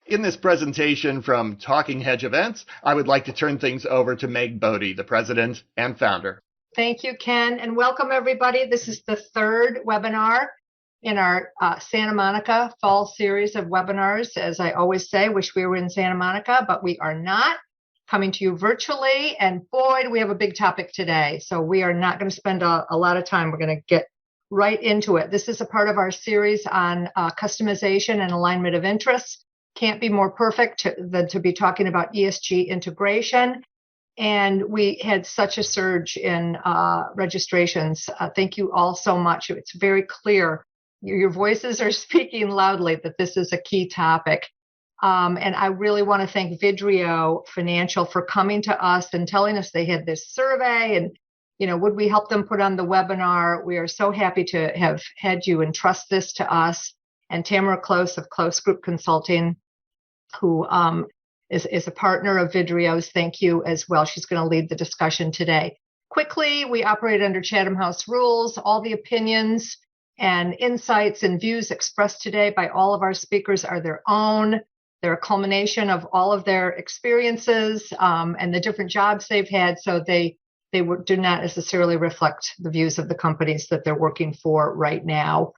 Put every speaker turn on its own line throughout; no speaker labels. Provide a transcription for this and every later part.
In this presentation from Talking Hedge Events, I would like to turn things over to Meg Bodie, the president and founder.
Thank you, Ken, and welcome everybody. This is the third webinar in our Santa Monica fall series of webinars. As I always say, wish we were in Santa Monica, but we are not. Coming to you virtually, and boy, do we have a big topic today. So we are not going to spend a lot of time. We're going to get right into it. This is a part of our series on customization and alignment of interests. Can't be more perfect than to be talking about ESG integration. And we had such a surge in registrations. Thank you all so much. It's very clear. Your voices are speaking loudly that this is a key topic. And I really want to thank Vidrio Financial for coming to us and telling us they had this survey and, would we help them put on the webinar? We are so happy to have had you entrust this to us. And Tamara Close of Close Group Consulting, who is a partner of Vidrio's. Thank you as well. She's going to lead the discussion today. Quickly, we operate under Chatham House rules. All the opinions and insights and views expressed today by all of our speakers are their own. They're a culmination of all of their experiences and the different jobs they've had, so they do not necessarily reflect the views of the companies that they're working for right now.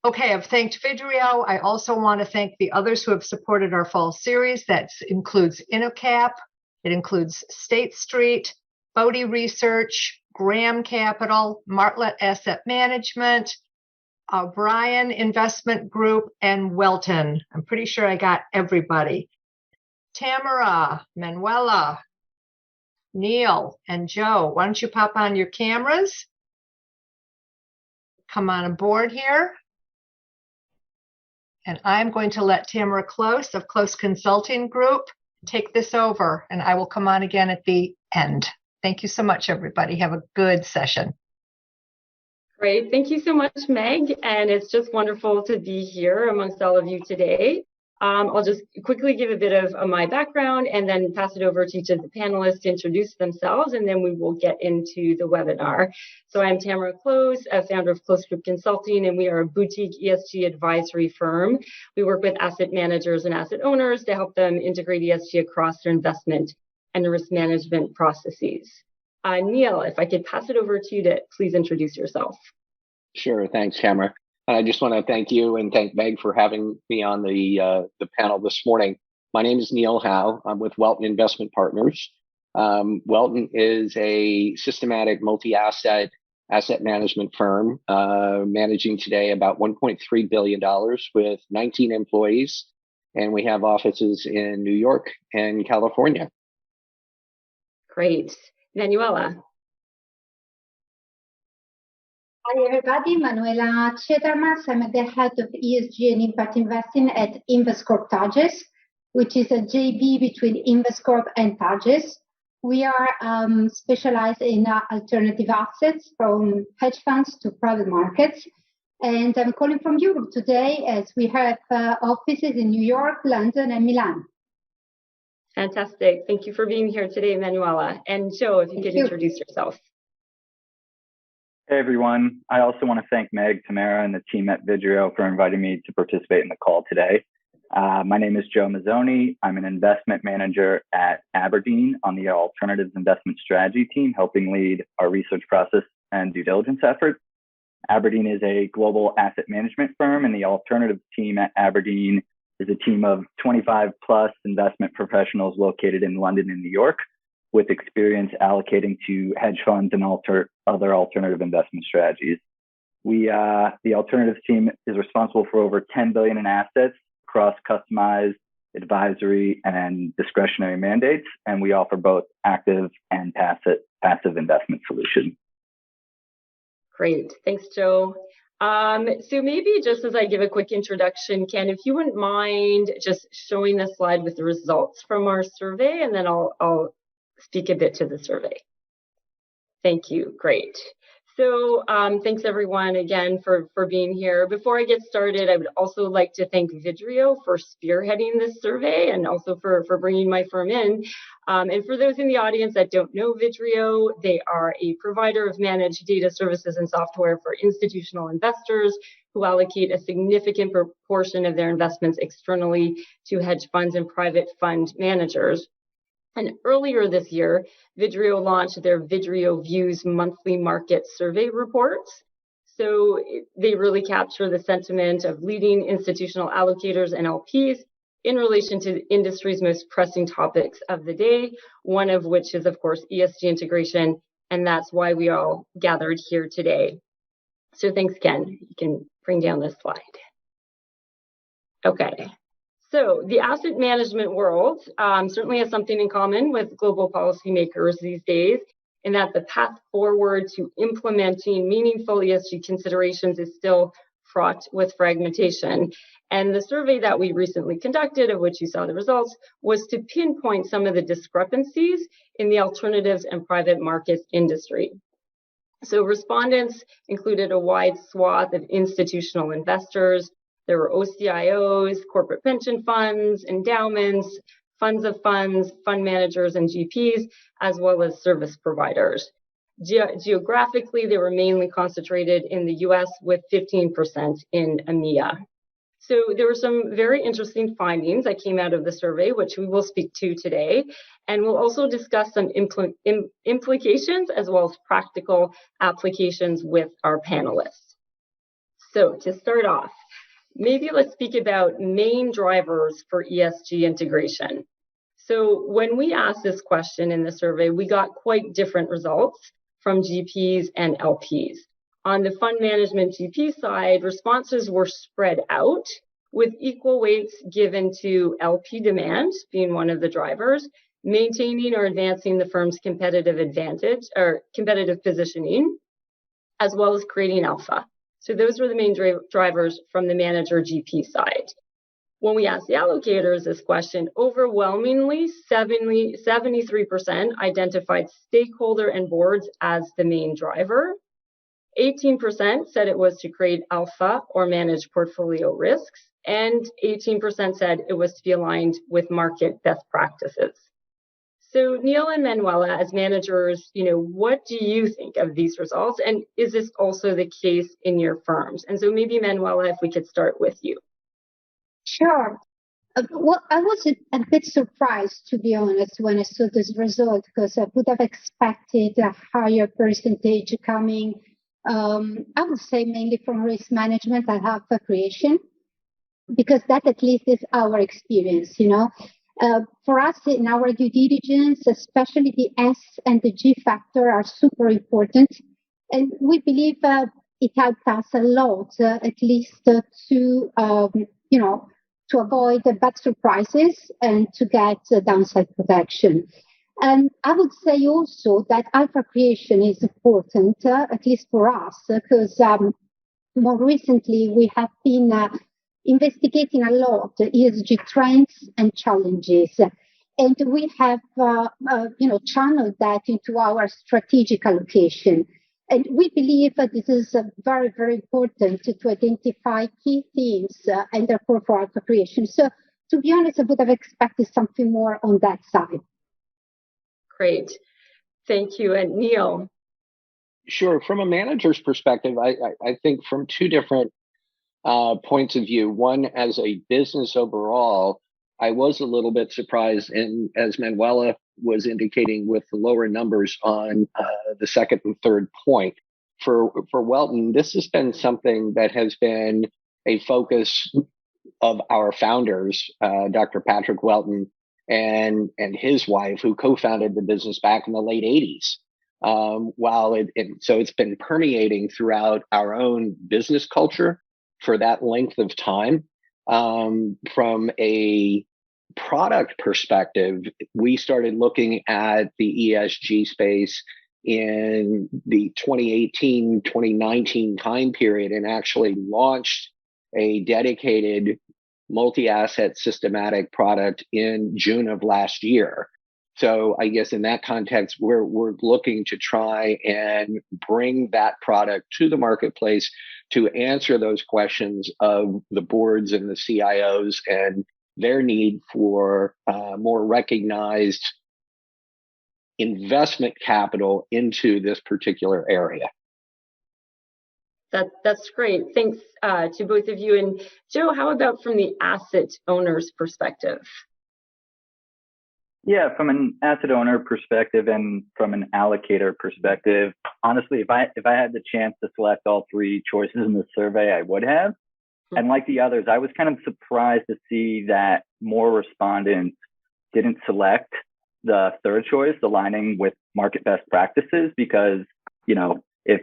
Okay, I've thanked Vidrio. I also want to thank the others who have supported our fall series. That includes InnoCap, it includes State Street, Bodie Research, Graham Capital, Martlet Asset Management, Brian Investment Group, and Welton. I'm pretty sure I got everybody. Tamara, Manuela, Neil, and Joe, why don't you pop on your cameras? Come on aboard here. And I'm going to let Tamara Close of Close Consulting Group take this over, and I will come on again at the end. Thank you so much, everybody. Have a good session.
Great. Thank you so much, Meg. And it's just wonderful to be here amongst all of you today. I'll just quickly give a bit of my background and then pass it over to each of the panelists to introduce themselves, and then we will get into the webinar. So I'm Tamara Close, a founder of Close Group Consulting, and we are a boutique ESG advisory firm. We work with asset managers and asset owners to help them integrate ESG across their investment and risk management processes. Neil, if I could pass it over to you to please introduce yourself.
Sure. Thanks, Tamara. I just want to thank you and thank Meg for having me on the panel this morning. My name is Neil Howe. I'm with Welton Investment Partners. Welton is a systematic multi-asset asset management firm, managing today about $1.3 billion with 19 employees. And we have offices in New York and California.
Great. Manuela.
Hi everybody, Manuela Chedermas. I'm the head of ESG and Impact Investing at Investcorp Tages, which is a JV between Investcorp and Tages. We are specialized in alternative assets from hedge funds to private markets. And I'm calling from Europe today as we have offices in New York, London, and Milan.
Fantastic. Thank you for being here today, Manuela. And Joe, if you could introduce yourself.
Hey, everyone. I also want to thank Meg, Tamara, and the team at Vidrio for inviting me to participate in the call today. My name is Joe Mazzoni. I'm an investment manager at Aberdeen on the Alternatives Investment Strategy team, helping lead our research process and due diligence efforts. Aberdeen is a global asset management firm, and the alternatives team at Aberdeen is a team of 25 plus investment professionals located in London and New York, with experience allocating to hedge funds and other alternative investment strategies. The alternatives team is responsible for over 10 billion in assets across customized, advisory, and discretionary mandates, and we offer both active and passive investment solutions.
Great, thanks, Joe. So maybe just as I give a quick introduction, Ken, if you wouldn't mind just showing the slide with the results from our survey, and then I'll speak a bit to the survey. Thank you. Great. So thanks everyone again for being here. Before I get started, I would also like to thank Vidrio for spearheading this survey and also for bringing my firm in. And for those in the audience that don't know Vidrio, they are a provider of managed data services and software for institutional investors who allocate a significant proportion of their investments externally to hedge funds and private fund managers. And earlier this year, Vidrio launched their Vidrio Views monthly market survey reports. So they really capture the sentiment of leading institutional allocators and LPs in relation to the industry's most pressing topics of the day, one of which is, of course, ESG integration, and that's why we all gathered here today. So thanks, Ken. You can bring down this slide. Okay. So the asset management world certainly has something in common with global policymakers these days, in that the path forward to implementing meaningful ESG considerations is still fraught with fragmentation. And the survey that we recently conducted, of which you saw the results, was to pinpoint some of the discrepancies in the alternatives and private markets industry. So respondents included a wide swath of institutional investors. There were OCIOs, corporate pension funds, endowments, funds of funds, fund managers, and GPs, as well as service providers. Geographically, they were mainly concentrated in the US, with 15% in EMEA. So there were some very interesting findings that came out of the survey, which we will speak to today. And we'll also discuss some implications as well as practical applications with our panelists. So to start off, maybe let's speak about main drivers for ESG integration. So when we asked this question in the survey, we got quite different results from GPs and LPs. On the fund management GP side, responses were spread out, with equal weights given to LP demand being one of the drivers, maintaining or advancing the firm's competitive advantage or competitive positioning, as well as creating alpha. So those were the main drivers from the manager GP side. When we asked the allocators this question, overwhelmingly 73% identified stakeholder and boards as the main driver. 18% said it was to create alpha or manage portfolio risks, and 18% said it was to be aligned with market best practices. So Neil and Manuela, as managers, what do you think of these results? And is this also the case in your firms? And so maybe Manuela, if we could start with you.
Sure. Well, I was a bit surprised, to be honest, when I saw this result, because I would have expected a higher percentage coming, I would say mainly from risk management and alpha creation, because that at least is our experience, For us in our due diligence, especially the S and the G factor are super important. And we believe it helped us a lot, at least to avoid the bad surprises and to get downside protection. And I would say also that alpha creation is important, at least for us, because more recently we have been investigating a lot ESG trends and challenges. And we have, channeled that into our strategic allocation. And we believe that this is very, very important to identify key themes and therefore for alpha creation. So to be honest, I would have expected something more on that side.
Great. Thank you. And Neil?
Sure. From a manager's perspective, I think from two different points of view. One, as a business overall, I was a little bit surprised, and as Manuela was indicating with the lower numbers on the second and third point. For Welton, this has been something that has been a focus of our founders, Dr. Patrick Welton and his wife, who co-founded the business back in the late 80s. So it's been permeating throughout our own business culture for that length of time. From a product perspective, we started looking at the ESG space in the 2018, 2019 time period and actually launched a dedicated multi-asset systematic product in June of last year. So I guess in that context, we're looking to try and bring that product to the marketplace to answer those questions of the boards and the CIOs and their need for more recognized investment capital into this particular area.
That's great. Thanks to both of you. And Joe, how about from the asset owner's perspective?
Yeah, from an asset owner perspective and from an allocator perspective, honestly, if I had the chance to select all three choices in the survey, I would have. And like the others, I was kind of surprised to see that more respondents didn't select the third choice, aligning with market best practices, because, if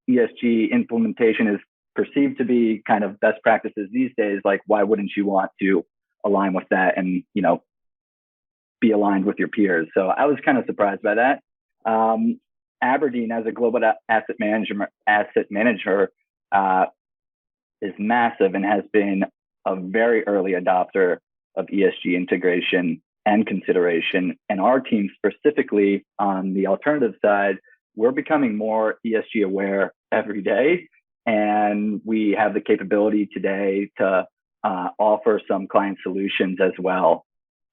ESG implementation is perceived to be kind of best practices these days, like, why wouldn't you want to align with that and, be aligned with your peers? So I was kind of surprised by that. Aberdeen, as a global asset manager, is massive and has been a very early adopter of ESG integration and consideration. And our team specifically on the alternative side, we're becoming more ESG aware every day. And we have the capability today to offer some client solutions as well.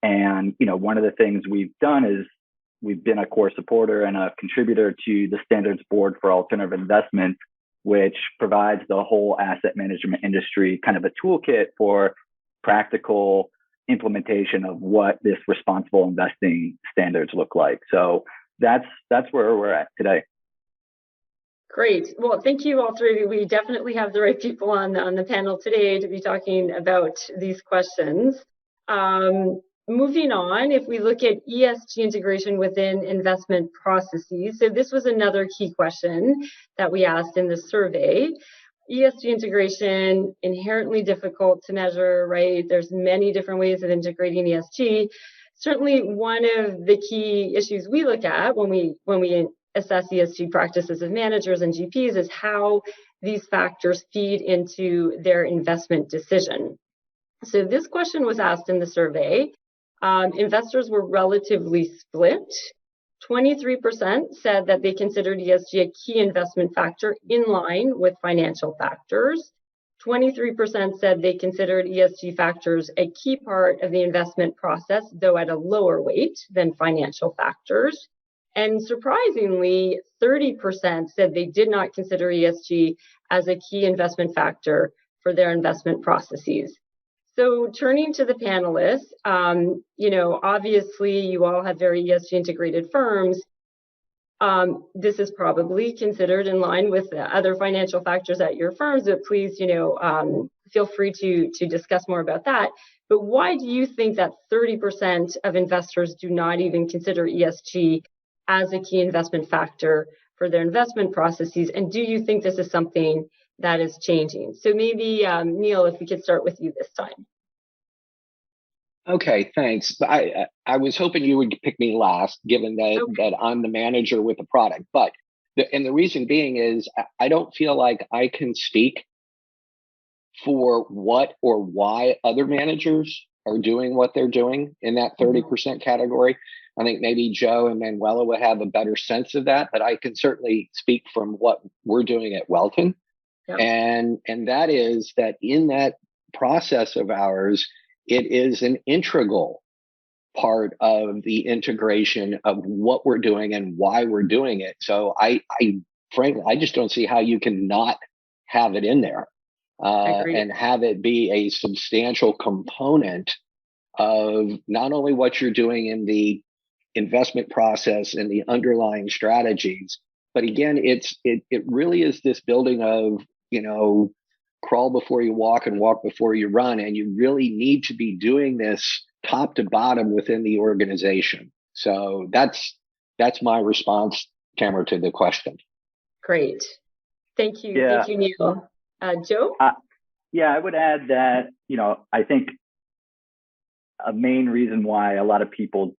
And, one of the things we've done is we've been a core supporter and a contributor to the Standards Board for Alternative Investments, which provides the whole asset management industry kind of a toolkit for practical implementation of what this responsible investing standards look like. So that's where we're at today.
Great. Well, thank you all three of you. We definitely have the right people on the panel today to be talking about these questions. Moving on, if we look at ESG integration within investment processes, so this was another key question that we asked in the survey. ESG integration, inherently difficult to measure, right? There's many different ways of integrating ESG. Certainly one of the key issues we look at when we assess ESG practices of managers and GPs is how these factors feed into their investment decision. So this question was asked in the survey. Investors were relatively split. 23% said that they considered ESG a key investment factor in line with financial factors. 23% said they considered ESG factors a key part of the investment process, though at a lower weight than financial factors. And surprisingly, 30% said they did not consider ESG as a key investment factor for their investment processes. So turning to the panelists, obviously you all have very ESG integrated firms. This is probably considered in line with the other financial factors at your firms, but please, feel free to discuss more about that. But why do you think that 30% of investors do not even consider ESG as a key investment factor for their investment processes? And do you think this is something that is changing? So maybe, Neil, if we could start with you this time.
Okay, thanks. I was hoping you would pick me last, given that I'm the manager with the product. But the reason being is I don't feel like I can speak for what or why other managers are doing what they're doing in that 30% category. I think maybe Joe and Manuela would have a better sense of that, but I can certainly speak from what we're doing at Welton. Yep. And that is that in that process of ours, it is an integral part of the integration of what we're doing and why we're doing it. So I frankly, I just don't see how you can not have it in there and have it be a substantial component of not only what you're doing in the investment process and the underlying strategies, but again, it really is this building of, crawl before you walk and walk before you run. And you really need to be doing this top to bottom within the organization. So that's my response, Tamara, to the question.
Great. Thank you. Yeah. Thank you, Neil. Joe?
I would add that, I think a main reason why a lot of people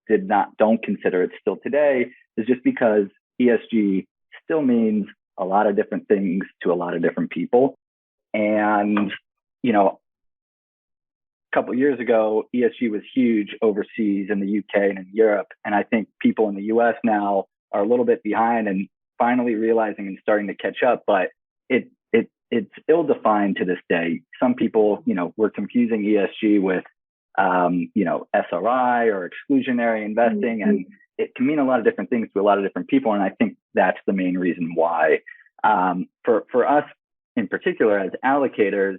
don't consider it still today is just because ESG still means a lot of different things to a lot of different people. And, a couple of years ago, ESG was huge overseas in the UK and in Europe. And I think people in the US now are a little bit behind and finally realizing and starting to catch up. But it's ill-defined to this day. Some people, we're confusing ESG with, SRI or exclusionary investing. And it can mean a lot of different things to a lot of different people. And I think that's the main reason why For us in particular as allocators,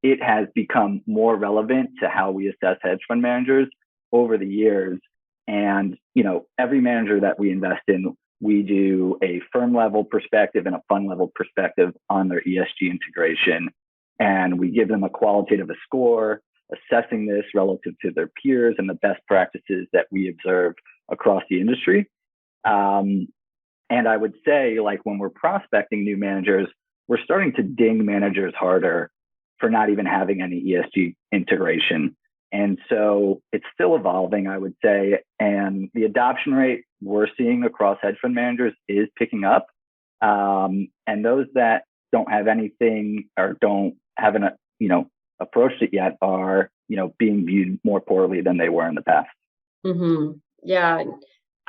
it has become more relevant to how we assess hedge fund managers over the years. And, every manager that we invest in, we do a firm level perspective and a fund level perspective on their ESG integration. And we give them a qualitative score, assessing this relative to their peers and the best practices that we observe across the industry. And I would say, like, when we're prospecting new managers, we're starting to ding managers harder for not even having any ESG integration. And so it's still evolving, I would say. And the adoption rate we're seeing across hedge fund managers is picking up. And those that don't have anything or haven't approached it yet are, being viewed more poorly than they were in the past.
Mm-hmm. Yeah,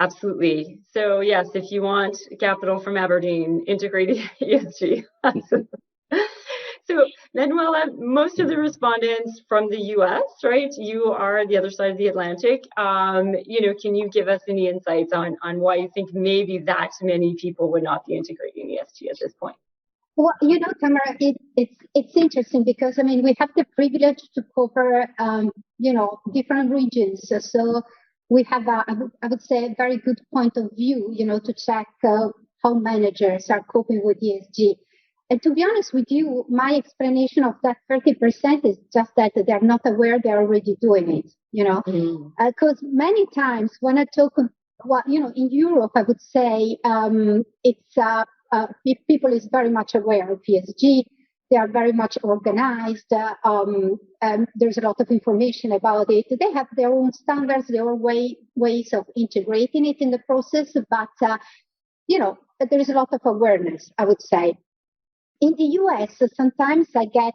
absolutely. So yes, if you want capital from Aberdeen, integrated ESG. So Manuela, most of the respondents from the US, right? You are the other side of the Atlantic. Can you give us any insights on why you think maybe that many people would not be integrating ESG at this point?
Well, Tamara, it's interesting because, we have the privilege to cover, different regions. So we have, I would say, a very good point of view, to check how managers are coping with ESG. And to be honest with you, my explanation of that 30% is just that they're not aware they're already doing it, because many times when I talk, in Europe, I would say people is very much aware of ESG. They are very much organized. There's a lot of information about it. They have their own standards, their own ways of integrating it in the process. But, there is a lot of awareness, I would say. In the US, sometimes I get,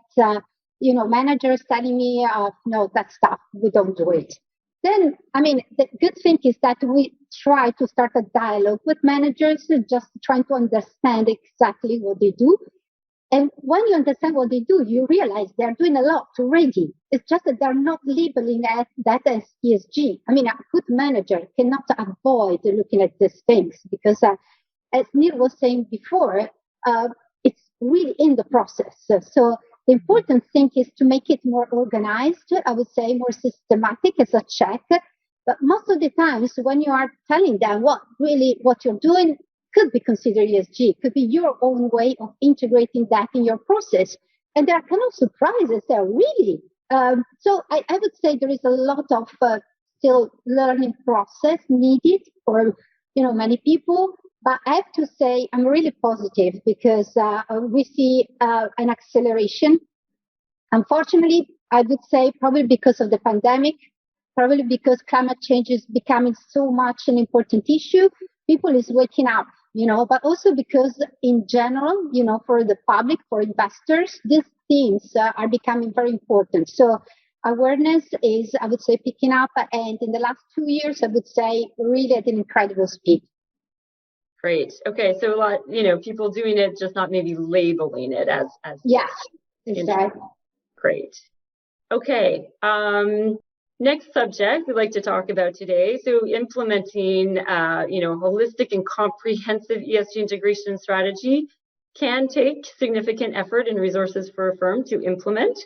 managers telling me, no, that stuff, we don't do it. Then, the good thing is that we try to start a dialogue with managers, just trying to understand exactly what they do. And when you understand what they do, you realize they're doing a lot already. It's just that they're not labeling that as ESG. A good manager cannot avoid looking at these things because, as Neil was saying before, it's really in the process. So the important thing is to make it more organized, I would say more systematic as a check. But most of the times when you are telling them what you're doing could be considered ESG, could be your own way of integrating that in your process. And there are kind of surprises there, really. So I would say there is a lot of still learning process needed for, many people. But I have to say, I'm really positive because we see an acceleration. Unfortunately, I would say probably because of the pandemic, probably because climate change is becoming so much an important issue, people is waking up, but also because in general, for the public, for investors, these themes are becoming very important. So awareness is, I would say, picking up. And in the last 2 years, I would say really at an incredible speed.
Great. Okay. So a lot, people doing it, just not maybe labeling it as.
Yeah, exactly.
Great. Okay. Next subject we'd like to talk about today. So implementing, holistic and comprehensive ESG integration strategy can take significant effort and resources for a firm to implement,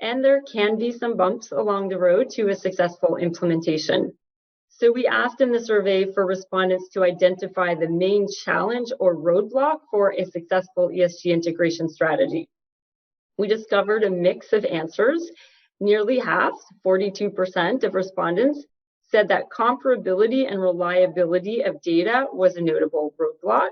and there can be some bumps along the road to a successful implementation. So we asked in the survey for respondents to identify the main challenge or roadblock for a successful ESG integration strategy. We discovered a mix of answers. Nearly half, 42% of respondents, said that comparability and reliability of data was a notable roadblock.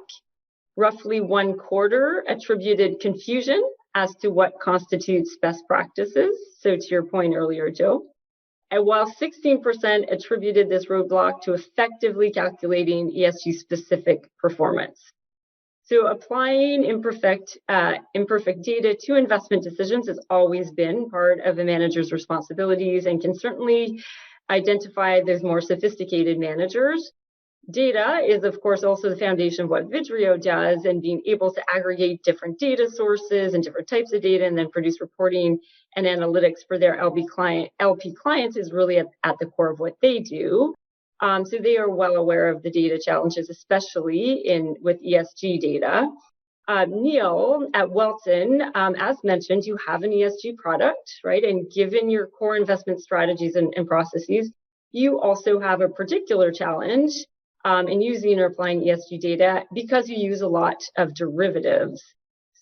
Roughly 1/4 attributed confusion as to what constitutes best practices. So to your point earlier, Joe. And while 16% attributed this roadblock to effectively calculating ESG specific performance. So applying imperfect data to investment decisions has always been part of a manager's responsibilities and can certainly identify those more sophisticated managers. Data is, of course, also the foundation of what Vidrio does, and being able to aggregate different data sources and different types of data and then produce reporting and analytics for their LP clients is really at the core of what they do. So they are well aware of the data challenges, especially with ESG data. Neil, at Welton, as mentioned, you have an ESG product, right? And given your core investment strategies and processes, you also have a particular challenge in using or applying ESG data because you use a lot of derivatives.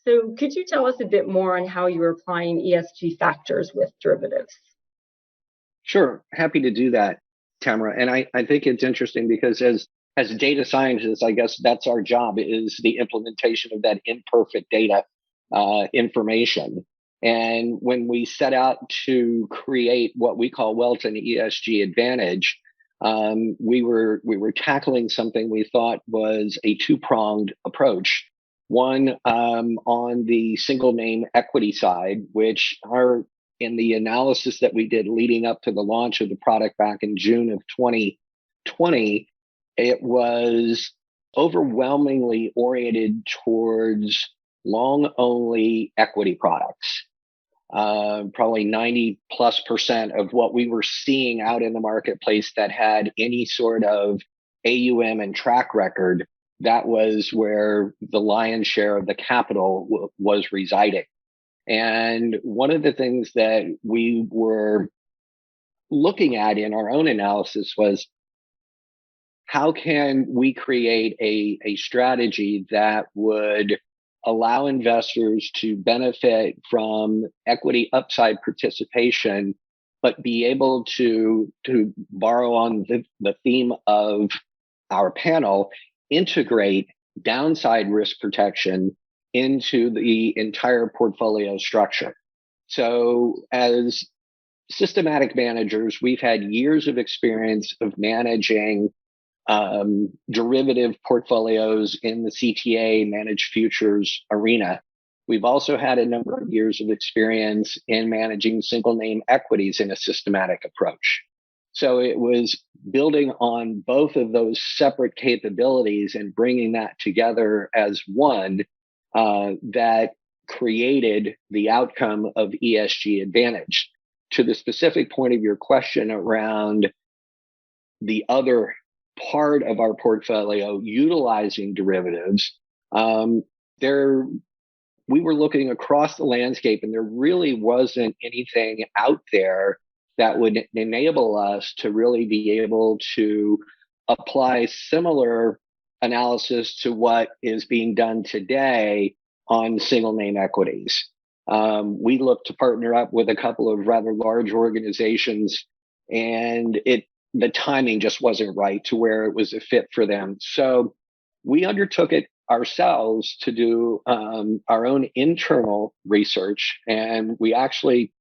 So could you tell us a bit more on how you're applying ESG factors with derivatives?
Sure, happy to do that, Tamara. And I think it's interesting because as data scientists, I guess that's our job, is the implementation of that imperfect data information. And when we set out to create what we call Welton ESG Advantage, we were tackling something we thought was a two-pronged approach. One, on the single name equity side, which in the analysis that we did leading up to the launch of the product back in June of 2020, it was overwhelmingly oriented towards long-only equity products. Probably 90+% of what we were seeing out in the marketplace that had any sort of AUM and track record, that was where the lion's share of the capital was residing. And one of the things that we were looking at in our own analysis was, how can we create a strategy that would allow investors to benefit from equity upside participation, but be able to borrow on the theme of our panel, integrate downside risk protection into the entire portfolio structure. So as systematic managers, we've had years of experience of managing derivative portfolios in the CTA managed futures arena. We've also had a number of years of experience in managing single name equities in a systematic approach. So it was building on both of those separate capabilities and bringing that together as one that created the outcome of ESG Advantage. To the specific point of your question around the other part of our portfolio utilizing derivatives, we were looking across the landscape, and there really wasn't anything out there that would enable us to really be able to apply similar analysis to what is being done today on single name equities. We looked to partner up with a couple of rather large organizations, and the timing just wasn't right to where it was a fit for them. So we undertook it ourselves to do our own internal research, and we actually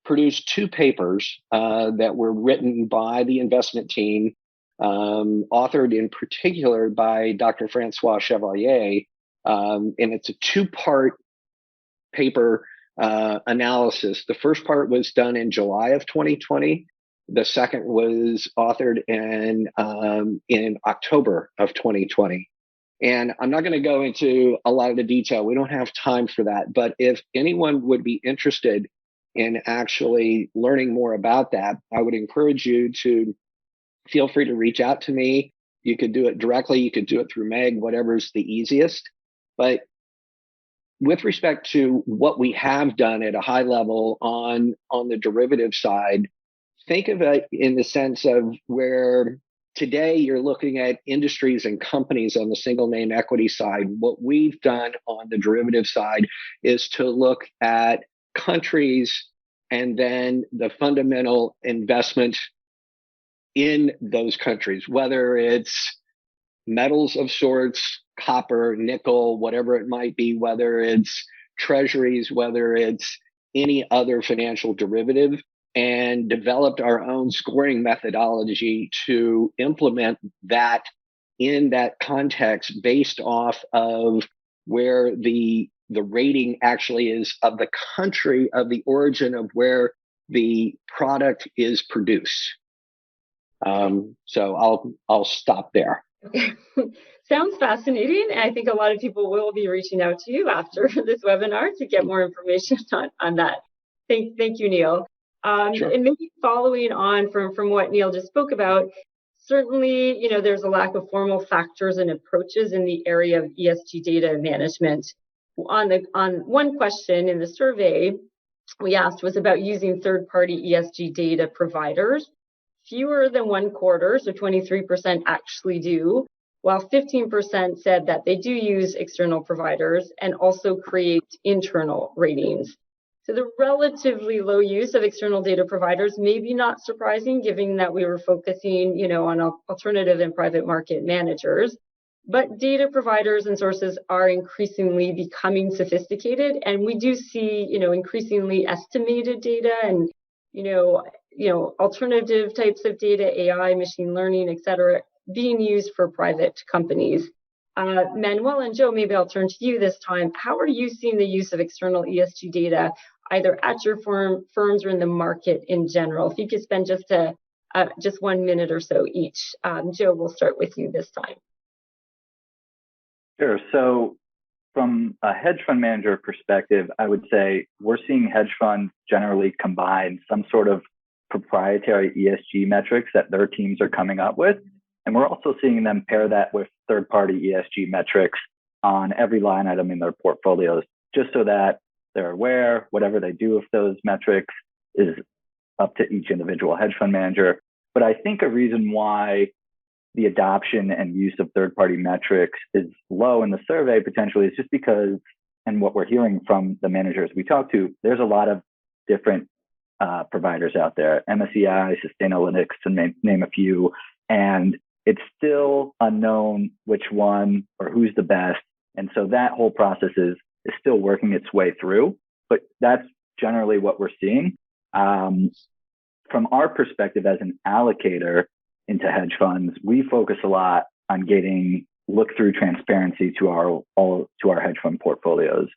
produced two papers that were written by the investment team, authored in particular by Dr. Francois Chevalier, and it's a two-part paper analysis. The first part was done in July of 2020. The second was authored in October of 2020. And I'm not going to go into a lot of the detail. We don't have time for that. But if anyone would be interested in actually learning more about that, I would encourage you to feel free to reach out to me. You could do it directly. You could do it through Meg, whatever's the easiest. But with respect to what we have done at a high level on the derivative side, think of it in the sense of where today you're looking at industries and companies on the single name equity side. What we've done on the derivative side is to look at countries and then the fundamental investment in those countries, whether it's metals of sorts, copper, nickel, whatever it might be, whether it's treasuries, whether it's any other financial derivative, and developed our own scoring methodology to implement that in that context based off of where the rating actually is of the country of the origin of where the product is produced. So I'll stop there.
Sounds fascinating. I think a lot of people will be reaching out to you after this webinar to get more information on that. Thank you, Neil. Sure. And maybe following on from what Neil just spoke about, certainly, there's a lack of formal factors and approaches in the area of ESG data management. on one question in the survey we asked was about using third-party ESG data providers. Fewer than one quarter, so 23% actually do, while 15% said that they do use external providers and also create internal ratings. So the relatively low use of external data providers may be not surprising, given that we were focusing, on alternative and private market managers. But data providers and sources are increasingly becoming sophisticated, and we do see, increasingly estimated data and, alternative types of data, AI, machine learning, et cetera, being used for private companies. Manuel and Joe, maybe I'll turn to you this time. How are you seeing the use of external ESG data, either at your firms or in the market in general? If you could spend just 1 minute or so each. Joe, we'll start with you this time.
Sure. So from a hedge fund manager perspective, I would say we're seeing hedge funds generally combine some sort of proprietary ESG metrics that their teams are coming up with. And we're also seeing them pair that with third-party ESG metrics on every line item in their portfolios, just so that they're aware whatever they do with those metrics is up to each individual hedge fund manager. But I think a reason why the adoption and use of third-party metrics is low in the survey potentially is just because, and what we're hearing from the managers we talk to, there's a lot of different providers out there, MSCI, Sustainalytics, to name a few, and it's still unknown which one or who's the best. And so that whole process is still working its way through, but that's generally what we're seeing. From our perspective as an allocator into hedge funds, we focus a lot on getting look-through transparency to our hedge fund portfolios,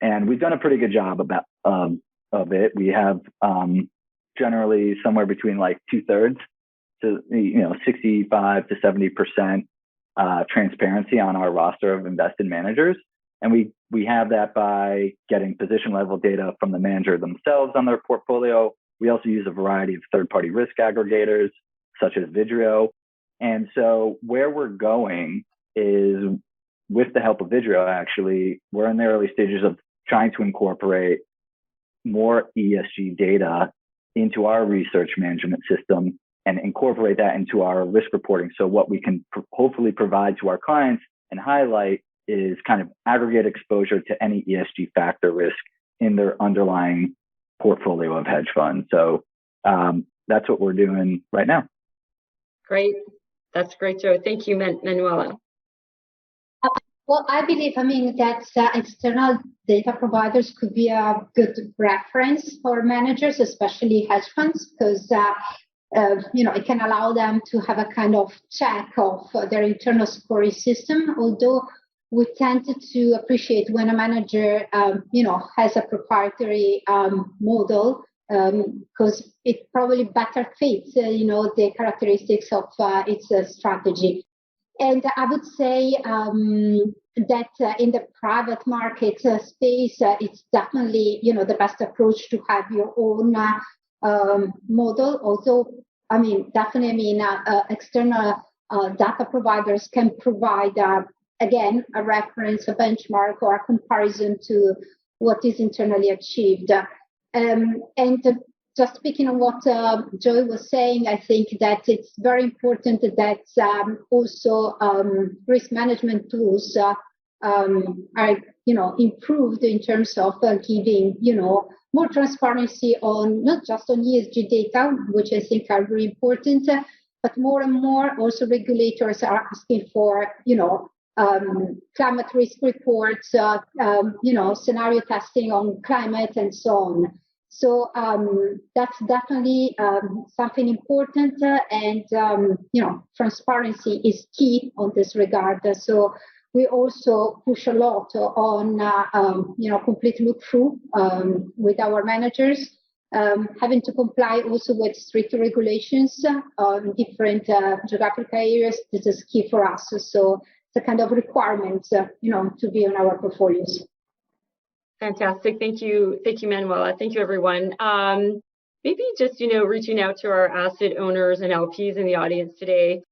and we've done a pretty good job of it. We have generally somewhere between like 2/3 to 65 to 70% transparency on our roster of invested managers, and we have that by getting position level data from the manager themselves on their portfolio. We also use a variety of third-party risk aggregators, such as Vidrio. And so where we're going is, with the help of Vidrio, actually, we're in the early stages of trying to incorporate more ESG data into our research management system and incorporate that into our risk reporting. So what we can hopefully provide to our clients and highlight is kind of aggregate exposure to any ESG factor risk in their underlying portfolio of hedge funds. So that's what we're doing right now.
Great. That's great, Joe. Thank you, Manuela.
Well, I believe, that external data providers could be a good reference for managers, especially hedge funds, because, it can allow them to have a kind of check of their internal scoring system, although we tend to appreciate when a manager, has a proprietary model, because it probably better fits, the characteristics of its strategy. And I would say that in the private market space, it's definitely, the best approach to have your own model. Although, external data providers can provide, again, a reference, a benchmark, or a comparison to what is internally achieved. And just speaking of what Joy was saying, I think that it's very important that also risk management tools are, improved in terms of giving, more transparency on not just on ESG data, which I think are very important, but more and more also regulators are asking for, climate risk reports, scenario testing on climate and so on. So that's definitely something important, and transparency is key on this regard. So we also push a lot on complete look through with our managers, having to comply also with strict regulations on different geographic areas. This is key for us. So it's a kind of requirement, to be on our portfolios.
Fantastic. Thank you, Manuela. Thank you, everyone. Maybe just, reaching out to our asset owners and LPs in the audience today.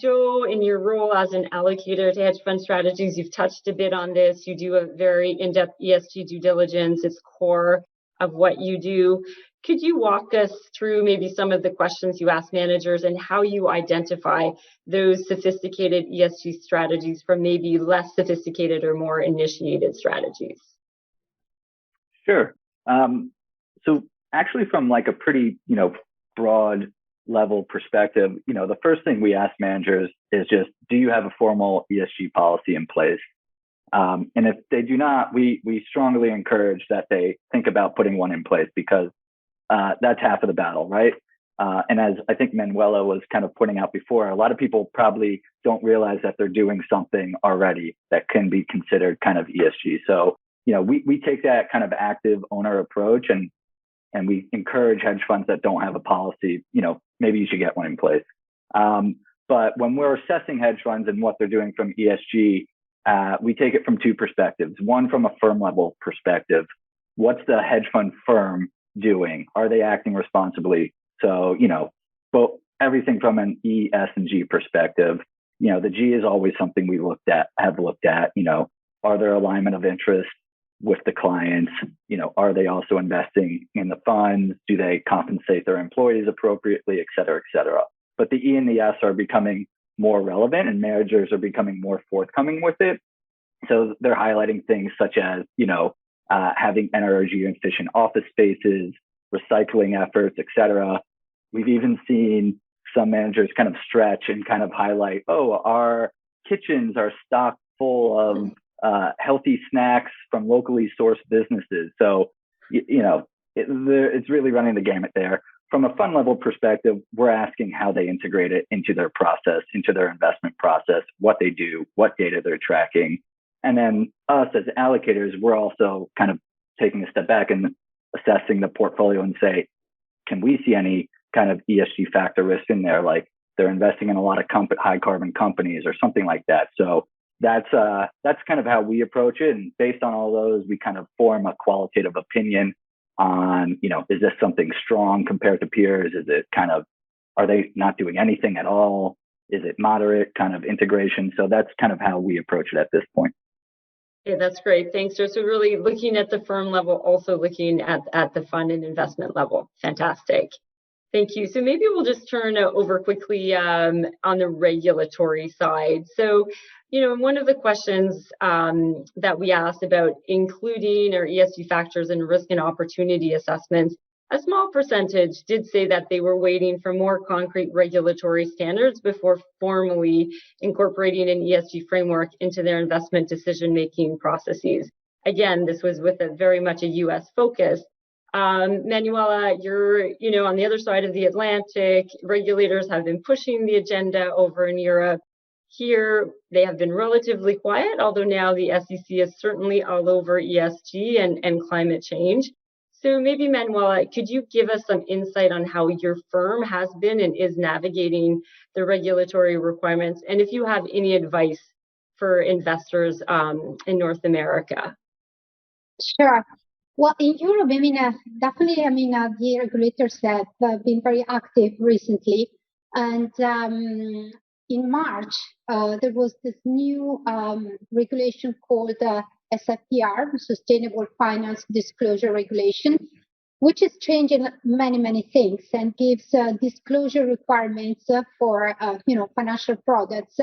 Joe, in your role as an allocator to hedge fund strategies, you've touched a bit on this. You do a very in-depth ESG due diligence. It's core of what you do. Could you walk us through maybe some of the questions you ask managers and how you identify those sophisticated ESG strategies from maybe less sophisticated or more initiated strategies?
Sure. So actually from like a pretty, broad level perspective, the first thing we ask managers is just, do you have a formal ESG policy in place? And if they do not, we strongly encourage that they think about putting one in place, because that's half of the battle, right? And as I think Manuela was kind of pointing out before, a lot of people probably don't realize that they're doing something already that can be considered kind of ESG. So, we take that kind of active owner approach, and we encourage hedge funds that don't have a policy, maybe you should get one in place. But when we're assessing hedge funds and what they're doing from ESG, we take it from two perspectives. One, from a firm level perspective. What's the hedge fund firm doing? Are they acting responsibly? So, but everything from an E, S, and G perspective, the G is always something we have looked at, are there alignment of interest with the clients? Are they also investing in the funds? Do they compensate their employees appropriately, et cetera, et cetera? But the E and the S are becoming more relevant, and managers are becoming more forthcoming with it. So they're highlighting things such as, having energy efficient office spaces, recycling efforts, et cetera. We've even seen some managers kind of stretch and kind of highlight, our kitchens are stocked full of healthy snacks from locally sourced businesses. So, it's really running the gamut there. From a fund level perspective, we're asking how they integrate it into their process, into their investment process, what they do, what data they're tracking. And then us as allocators, we're also kind of taking a step back and assessing the portfolio and say, can we see any kind of ESG factor risk in there? Like they're investing in a lot of high carbon companies or something like that. So that's kind of how we approach it. And based on all those, we kind of form a qualitative opinion on, is this something strong compared to peers? Is it kind of, are they not doing anything at all? Is it moderate kind of integration? So that's kind of how we approach it at this point.
Yeah, that's great. Thanks, Joe. So really looking at the firm level, also looking at the fund and investment level. Fantastic. Thank you. So maybe we'll just turn over quickly on the regulatory side. So, one of the questions that we asked about including our ESG factors in risk and opportunity assessments, a small percentage did say that they were waiting for more concrete regulatory standards before formally incorporating an ESG framework into their investment decision-making processes. Again, this was with very much a U.S. focus. Manuela, you're, on the other side of the Atlantic. Regulators have been pushing the agenda over in Europe. Here, they have been relatively quiet, although now the SEC is certainly all over ESG and climate change. So maybe, Manuela, could you give us some insight on how your firm has been and is navigating the regulatory requirements, and if you have any advice for investors in North America?
Sure. Well, in Europe, definitely, the regulators have been very active recently. And in March, there was this new regulation called SFDR, Sustainable Finance Disclosure Regulation, which is changing many, many things and gives disclosure requirements for, financial products.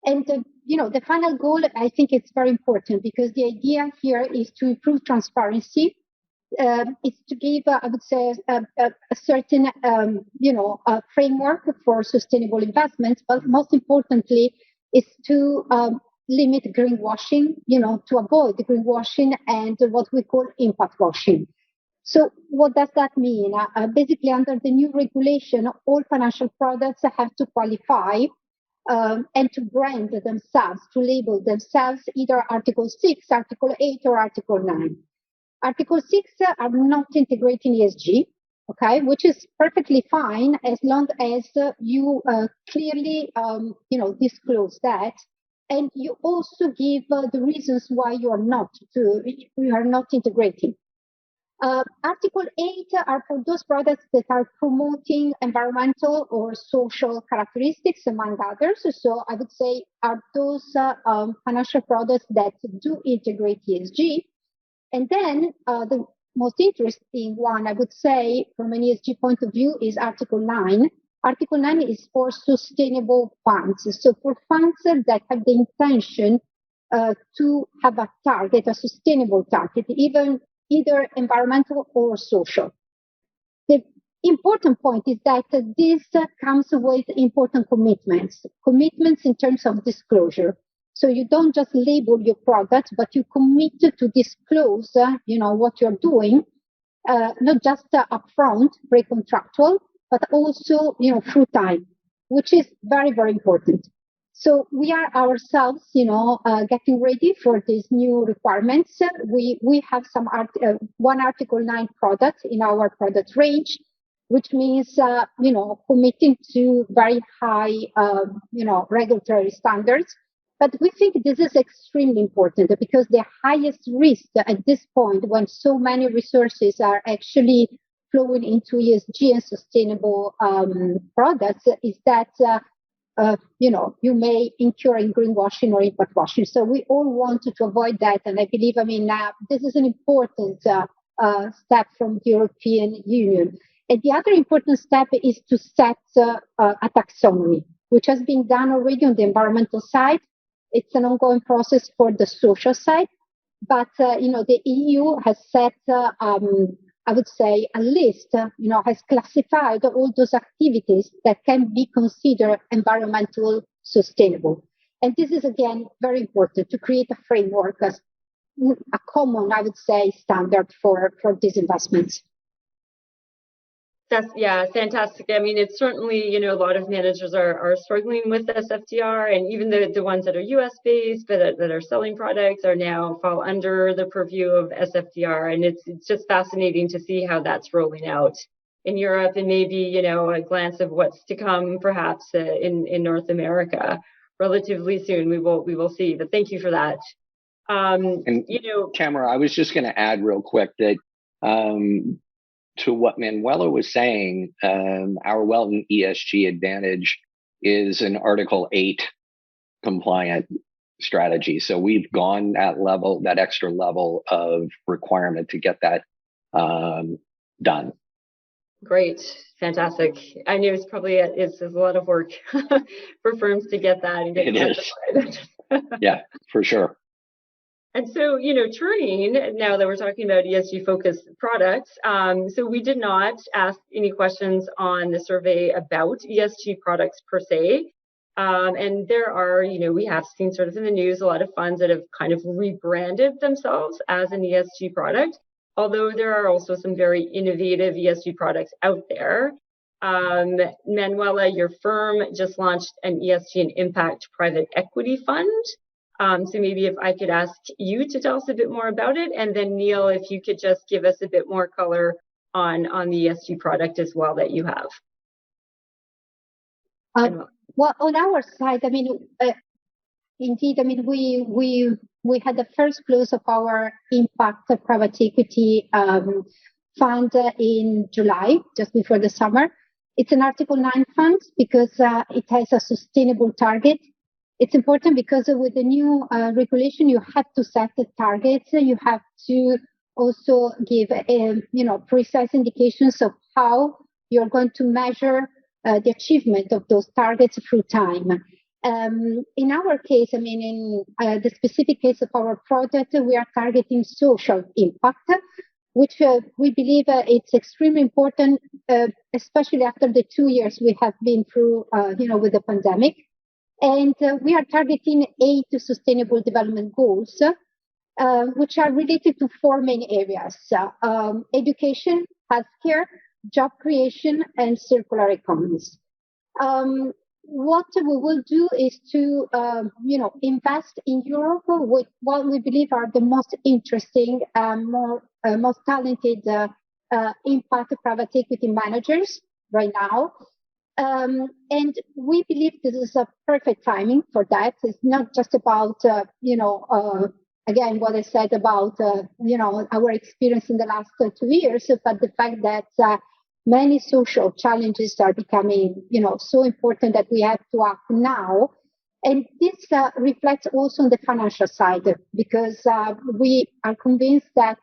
And, the final goal, I think it's very important because the idea here is to improve transparency. It's to give, I would say, a certain, framework for sustainable investments, but most importantly, is to limit greenwashing, to avoid greenwashing and what we call impact washing. So what does that mean? Basically, under the new regulation, all financial products have to qualify and to brand themselves, to label themselves either Article 6, Article 8, or Article 9. Article 6 are not integrating ESG, okay, which is perfectly fine as long as you clearly, disclose that. And you also give the reasons why you are not integrating. Article 8 are for those products that are promoting environmental or social characteristics, among others. So I would say are those financial products that do integrate ESG. And then the most interesting one, I would say, from an ESG point of view, is Article 9. Article 9 is for sustainable funds. So for funds that have the intention to have a target, a sustainable target, either environmental or social. The important point is that this comes with important commitments in terms of disclosure. So you don't just label your product, but you commit to disclose, what you're doing, not just upfront, pre-contractual, but also, through time, which is very, very important. So we are ourselves, getting ready for these new requirements. We have one Article 9 product in our product range, which means, committing to very high, regulatory standards. But we think this is extremely important because the highest risk at this point, when so many resources are actually flowing into ESG and sustainable products, is that you may incur in greenwashing or impact washing. So we all want to avoid that. And I believe, this is an important step from the European Union. And the other important step is to set a taxonomy, which has been done already on the environmental side. It's an ongoing process for the social side. But, the EU has set I would say a list, has classified all those activities that can be considered environmental sustainable. And this is, again, very important to create a framework as a common, I would say, standard for these investments.
That's fantastic. It's certainly, a lot of managers are struggling with SFDR, and even the ones that are US based, but that are selling products are now fall under the purview of SFDR. And it's just fascinating to see how that's rolling out in Europe, and maybe, a glance of what's to come perhaps in North America relatively soon. We will see, but thank you for that.
Tamara, I was just going to add real quick that, to what Manuela was saying, our Welton ESG Advantage is an Article 8 compliant strategy. So we've gone that extra level of requirement to get that done.
Great. Fantastic. I know it's a lot of work for firms to get that. And get
it is. Yeah, for sure.
And so, turning now that we're talking about ESG Focus Products, so we did not ask any questions on the survey about ESG products per se. And there are, we have seen sort of in the news a lot of funds that have kind of rebranded themselves as an ESG product, although there are also some very innovative ESG products out there. Manuela, your firm just launched an ESG and Impact private equity fund. So maybe if I could ask you to tell us a bit more about it, and then Neil, if you could just give us a bit more color on the ESG product as well that you have.
Well, on our side, indeed, we had the first close of our Impact private equity fund in July, just before the summer. It's an Article 9 fund because it has a sustainable target. It's important because with the new regulation, you have to set the targets. You have to also give, precise indications of how you're going to measure the achievement of those targets through time. In our case, in the specific case of our project, we are targeting social impact, which we believe it's extremely important, especially after the 2 years we have been through, with the pandemic. And we are targeting 8 sustainable development goals, which are related to 4 main areas: education, healthcare, job creation, and circular economies. What we will do is to, invest in Europe with what we believe are the most interesting, most talented impact private equity managers right now. And we believe this is a perfect timing for that. It's not just about, again, what I said about, our experience in the last 2 years, but the fact that many social challenges are becoming, so important that we have to act now. And this reflects also on the financial side, because we are convinced that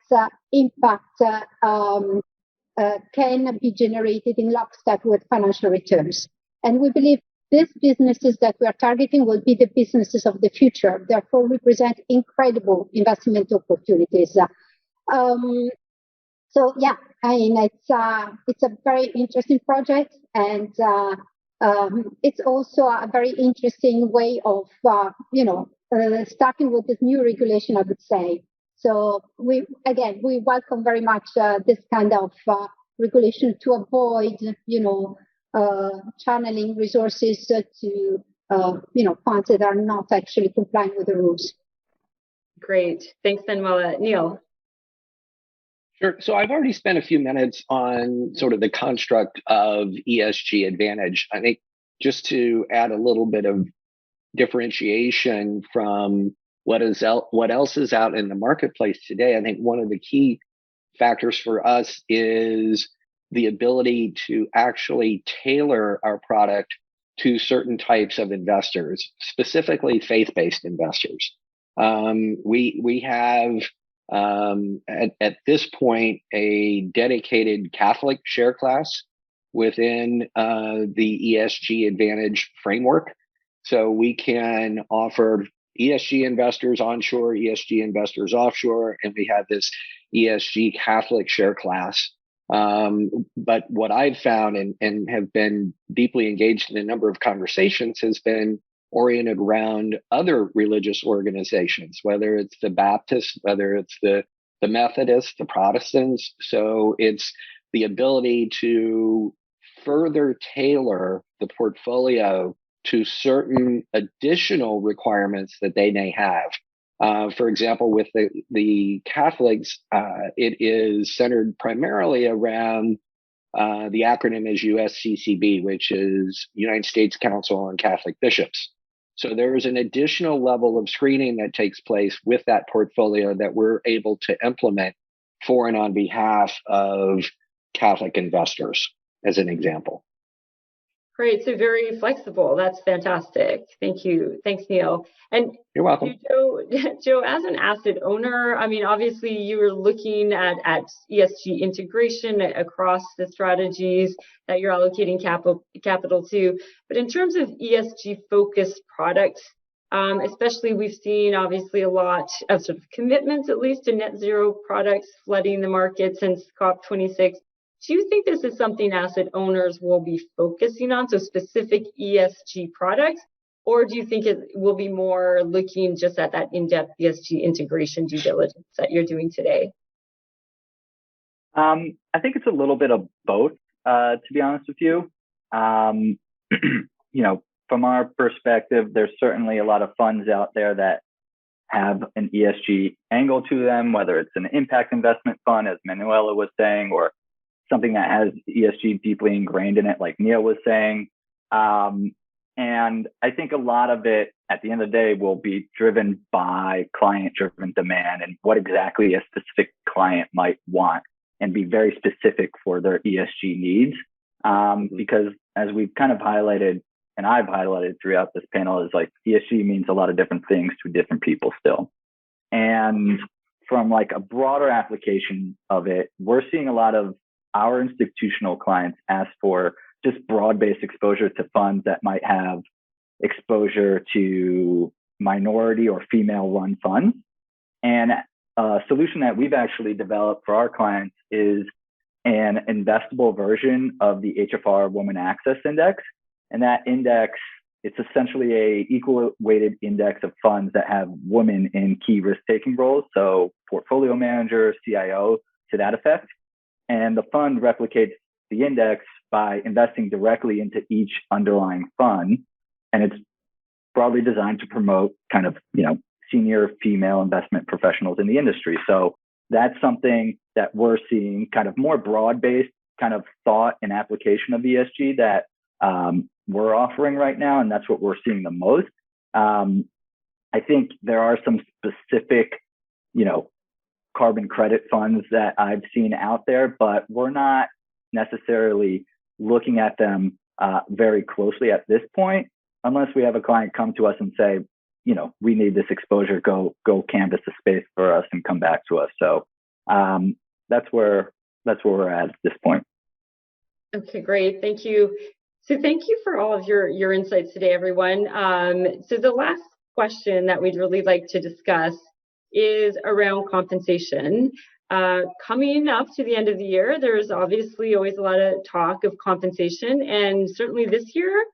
impact can be generated in lockstep with financial returns. And we believe these businesses that we are targeting will be the businesses of the future, therefore represent incredible investment opportunities. So yeah, I mean, it's a very interesting project, and it's also a very interesting way of, starting with this new regulation, I would say. So we welcome very much this kind of regulation to avoid, channeling resources to, funds that are not actually complying with the rules.
Great. Thanks, Manuela. Neil.
Sure. So I've already spent a few minutes on sort of the construct of ESG Advantage. I think just to add a little bit of differentiation from what else is out in the marketplace today, I think one of the key factors for us is the ability to actually tailor our product to certain types of investors, specifically faith-based investors. We have at this point a dedicated Catholic share class within the ESG Advantage framework. So we can offer ESG investors onshore, ESG investors offshore, and we have this ESG Catholic share class. But what I've found and have been deeply engaged in a number of conversations has been oriented around other religious organizations, whether it's the Baptists, whether it's the Methodists, the Protestants. So it's the ability to further tailor the portfolio to certain additional requirements that they may have. For example, with the Catholics, it is centered primarily around the acronym is USCCB, which is United States Council on Catholic Bishops. So there is an additional level of screening that takes place with that portfolio that we're able to implement for and on behalf of Catholic investors, as an example.
Great. So very flexible. That's fantastic. Thank you. Thanks, Neil. And
you're welcome.
Joe, as an asset owner, I mean, obviously you were looking at ESG integration across the strategies that you're allocating capital to. But in terms of ESG focused products, especially we've seen obviously a lot of sort of commitments, at least to net zero products flooding the market since COP26. Do you think this is something asset owners will be focusing on, so specific ESG products, or do you think it will be more looking just at that in-depth ESG integration due diligence that you're doing today?
I think it's a little bit of both, to be honest with you. From our perspective, there's certainly a lot of funds out there that have an ESG angle to them, whether it's an impact investment fund, as Manuela was saying, or something that has ESG deeply ingrained in it, like Neil was saying. And I think a lot of it at the end of the day will be driven by client-driven demand and what exactly a specific client might want, and be very specific for their ESG needs. Because as we've kind of highlighted, and I've highlighted throughout this panel, is like ESG means a lot of different things to different people still. And from like a broader application of it, we're seeing a lot of our institutional clients ask for just broad-based exposure to funds that might have exposure to minority or female-run funds. And a solution that we've actually developed for our clients is an investable version of the HFR Women Access Index. And that index, it's essentially a equal-weighted index of funds that have women in key risk-taking roles, so portfolio manager, CIO, to that effect. And the fund replicates the index by investing directly into each underlying fund. And it's broadly designed to promote kind of, senior female investment professionals in the industry. So that's something that we're seeing kind of more broad-based kind of thought and application of ESG that we're offering right now. And that's what we're seeing the most. I think there are some specific carbon credit funds that I've seen out there, but we're not necessarily looking at them very closely at this point, unless we have a client come to us and say, we need this exposure, go canvas the space for us and come back to us. So that's where we're at this point.
Okay, great. Thank you. So thank you for all of your insights today, everyone. So the last question that we'd really like to discuss is around compensation. Coming up to the end of the year, there's obviously always a lot of talk of compensation, and certainly this year,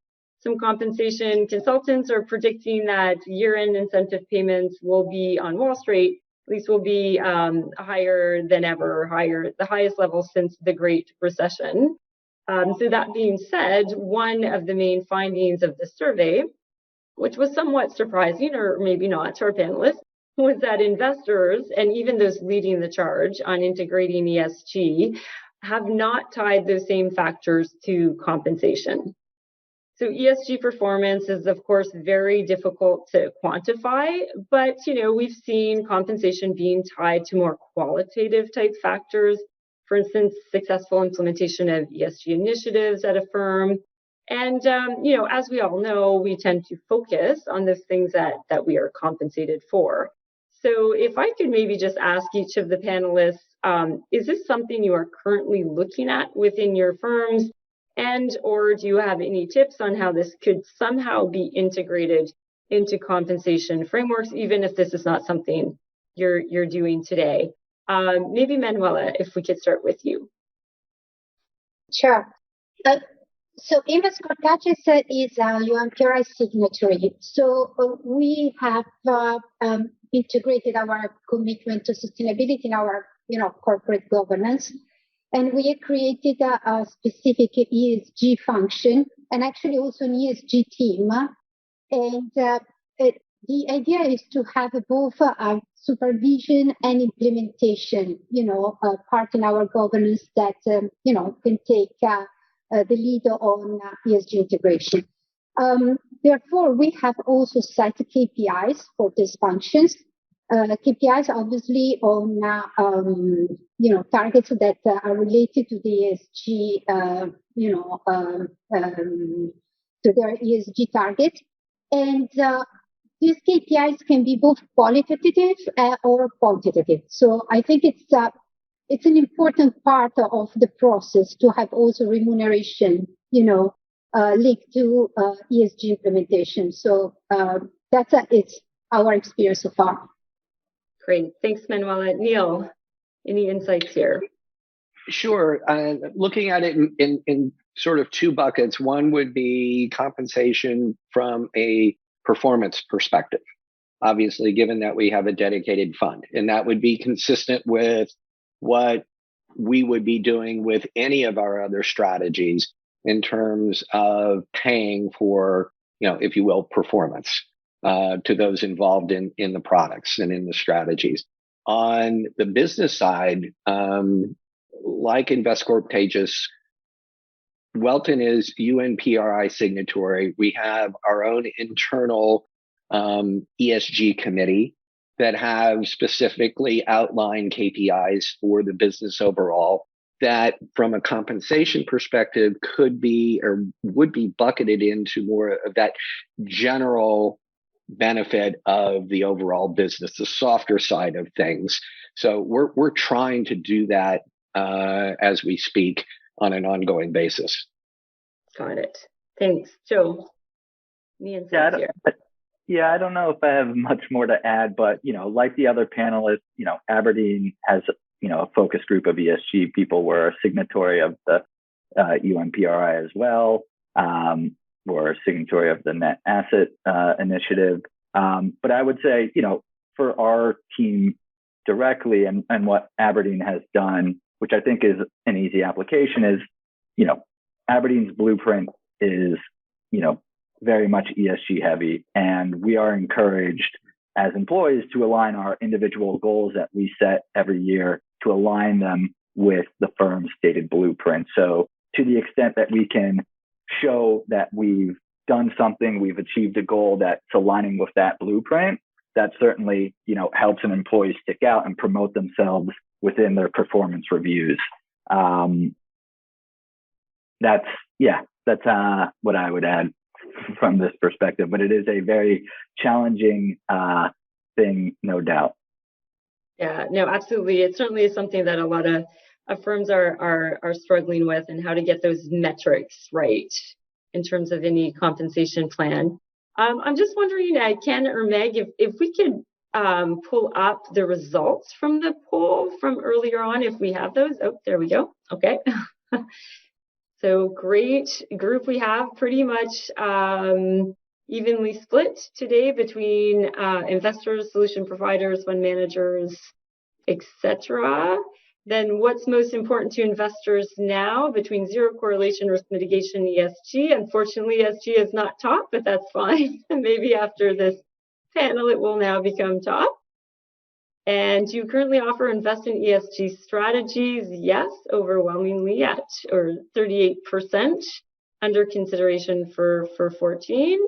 some compensation consultants are predicting that year-end incentive payments will be on Wall Street, at least will be higher than ever, the highest level since the Great Recession. So that being said, one of the main findings of the survey, which was somewhat surprising, or maybe not, to our panelists, was that investors, and even those leading the charge on integrating ESG, have not tied those same factors to compensation. So ESG performance is, of course, very difficult to quantify, but we've seen compensation being tied to more qualitative type factors. For instance, successful implementation of ESG initiatives at a firm. And, as we all know, we tend to focus on those things that we are compensated for. So if I could maybe just ask each of the panelists, is this something you are currently looking at within your firms? And or do you have any tips on how this could somehow be integrated into compensation frameworks, even if this is not something you're doing today? Maybe Manuela, if we could start with you.
Sure. So Invest Cortages is a UNPRI signatory. So we have integrated our commitment to sustainability in our corporate governance. And we have created a specific ESG function and actually also an ESG team. And the idea is to have both supervision and implementation, part in our governance that, can take the lead on ESG integration. Therefore, we have also set KPIs for these functions. KPIs obviously on targets that are related to the ESG, to their ESG target, and these KPIs can be both qualitative or quantitative. So I think it's an important part of the process to have also remuneration, linked to ESG implementation. So it's our experience so far.
Great. Thanks, Manuela. Neil, any insights here?
Sure. Looking at it in sort of two buckets. One would be compensation from a performance perspective, obviously, given that we have a dedicated fund. And that would be consistent with what we would be doing with any of our other strategies in terms of paying for, if you will, performance to those involved in the products and in the strategies. On the business side, like Invest Cortages, Welton is UNPRI signatory. We have our own internal ESG committee that have specifically outlined KPIs for the business overall that from a compensation perspective could be or would be bucketed into more of that general benefit of the overall business, the softer side of things. So we're trying to do that as we speak on an ongoing basis.
Got it. Thanks. Joe, any insights here?
Yeah, I don't know if I have much more to add, but, like the other panelists, Aberdeen has, a focus group of ESG people. We're a signatory of the UNPRI as well. We're a signatory of the Net Asset Initiative. But I would say, for our team directly and what Aberdeen has done, which I think is an easy application, is, Aberdeen's blueprint is, very much ESG heavy. And we are encouraged as employees to align our individual goals that we set every year to align them with the firm's stated blueprint. So to the extent that we can show that we've done something, we've achieved a goal that's aligning with that blueprint, that certainly, helps an employee stick out and promote themselves within their performance reviews. That's what I would add from this perspective, but it is a very challenging thing, no doubt.
Yeah, no, absolutely. It certainly is something that a lot of firms are struggling with, and how to get those metrics right in terms of any compensation plan. I'm just wondering, Ken or Meg, if we could pull up the results from the poll from earlier on, if we have those. Oh, there we go. Okay. So great group we have, pretty much evenly split today between investors, solution providers, fund managers, etc. Then what's most important to investors now between zero correlation, risk mitigation, ESG? Unfortunately, ESG is not top, but that's fine. Maybe after this panel, it will now become top. And do you currently offer investment ESG strategies? Yes, overwhelmingly at or 38%, under consideration for 14.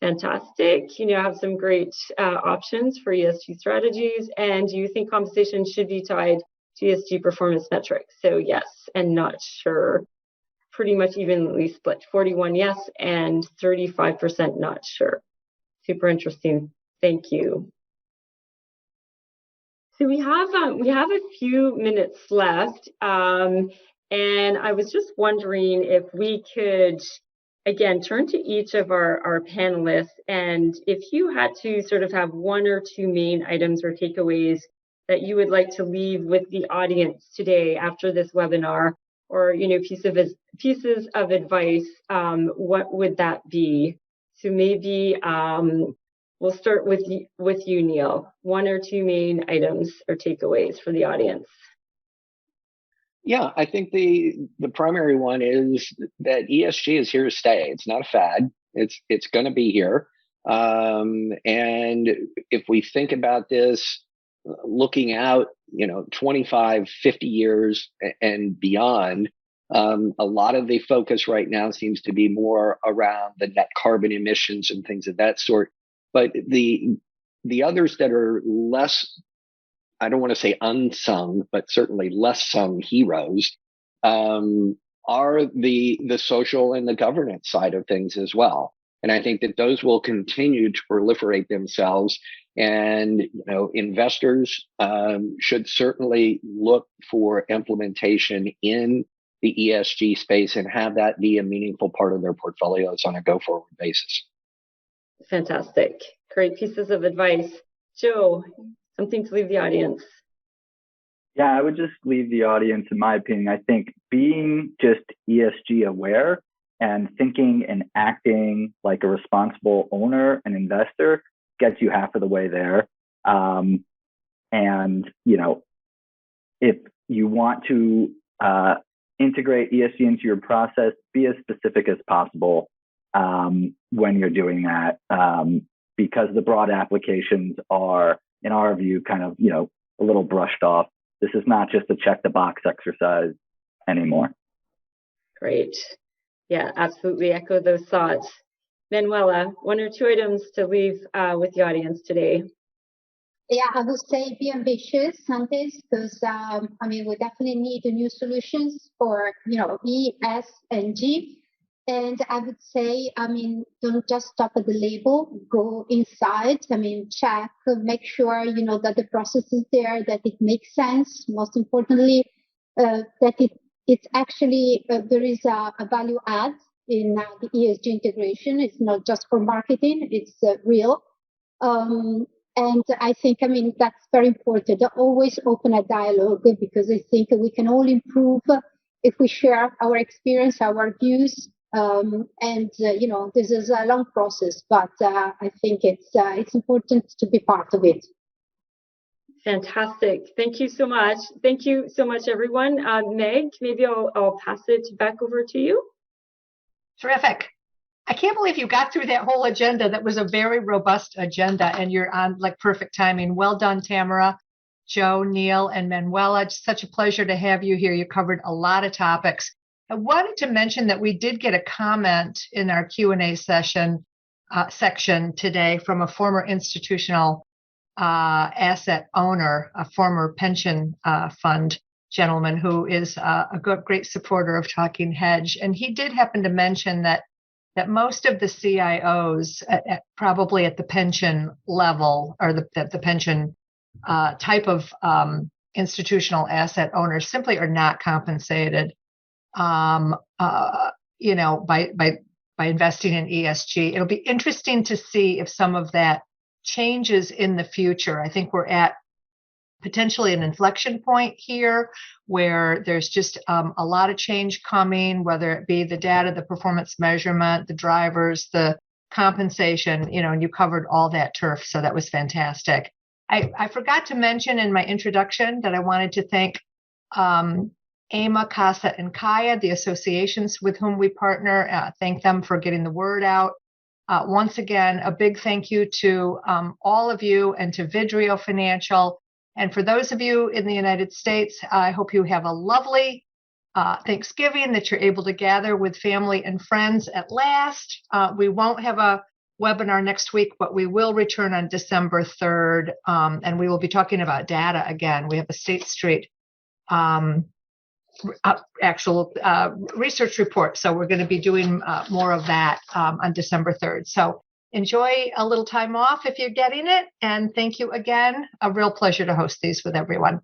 Fantastic. Have some great options for ESG strategies. And do you think compensation should be tied to ESG performance metrics? So yes, and not sure. Pretty much evenly split. 41 yes and 35% not sure. Super interesting. Thank you. So we have a few minutes left, and I was just wondering if we could, again, turn to each of our panelists, and if you had to sort of have one or two main items or takeaways that you would like to leave with the audience today after this webinar, or pieces of advice, what would that be? So maybe we'll start with you, Neil. One or two main items or takeaways for the audience.
Yeah, I think the primary one is that ESG is here to stay. It's not a fad. It's going to be here. And if we think about this, looking out, 25, 50 years and beyond, a lot of the focus right now seems to be more around the net carbon emissions and things of that sort. But the others that are less, I don't want to say unsung, but certainly less sung heroes, are the social and the governance side of things as well. And I think that those will continue to proliferate themselves. And investors should certainly look for implementation in the ESG space and have that be a meaningful part of their portfolios on a go-forward basis.
Fantastic. Great pieces of advice. Joe, something to leave the audience.
Yeah, I would just leave the audience, in my opinion, I think being just ESG aware and thinking and acting like a responsible owner and investor gets you half of the way there. And, if you want to integrate ESG into your process, be as specific as possible when you're doing that, because the broad applications are, in our view, kind of, a little brushed off. This is not just a check the box exercise anymore.
Great. Yeah, absolutely echo those thoughts. Manuela, one or two items to leave with the audience today.
Yeah, I would say be ambitious on this, because we definitely need new solutions for E, S, and G. And I would say, don't just stop at the label, go inside, check, make sure, that the process is there, that it makes sense. Most importantly, that it's actually, there is a value add in the ESG integration. It's not just for marketing, it's real. And I think, that's very important. Always open a dialogue, because I think we can all improve if we share our experience, our views. This is a long process, but I think it's important to be part of it.
Fantastic. Thank you so much. Thank you so much, everyone. Meg, maybe I'll pass it back over to you.
Terrific. I can't believe you got through that whole agenda. That was a very robust agenda, and you're on perfect timing. Well done, Tamara, Joe, Neil, and Manuela. It's such a pleasure to have you here. You covered a lot of topics. I wanted to mention that we did get a comment in our Q&A section today from a former institutional asset owner, a former pension fund gentleman who is a great supporter of Talking Hedge. And he did happen to mention that most of the CIOs, probably at the pension level or the pension type of institutional asset owners, simply are not compensated, by investing in ESG. It'll be interesting to see if some of that changes in the future. I think we're at potentially an inflection point here where there's just a lot of change coming, whether it be the data, the performance measurement, the drivers, the compensation, and you covered all that turf. So that was fantastic. I forgot to mention in my introduction that I wanted to thank AMA, CASA, and Kaya, the associations with whom we partner. Thank them for getting the word out. Once again, a big thank you to all of you and to Vidrio Financial. And for those of you in the United States, I hope you have a lovely Thanksgiving, that you're able to gather with family and friends at last. We won't have a webinar next week, but we will return on December 3rd, and we will be talking about data again. We have a State Street actual research report, so we're going to be doing more of that on December 3rd. So enjoy a little time off if you're getting it. And thank you again. A real pleasure to host these with everyone.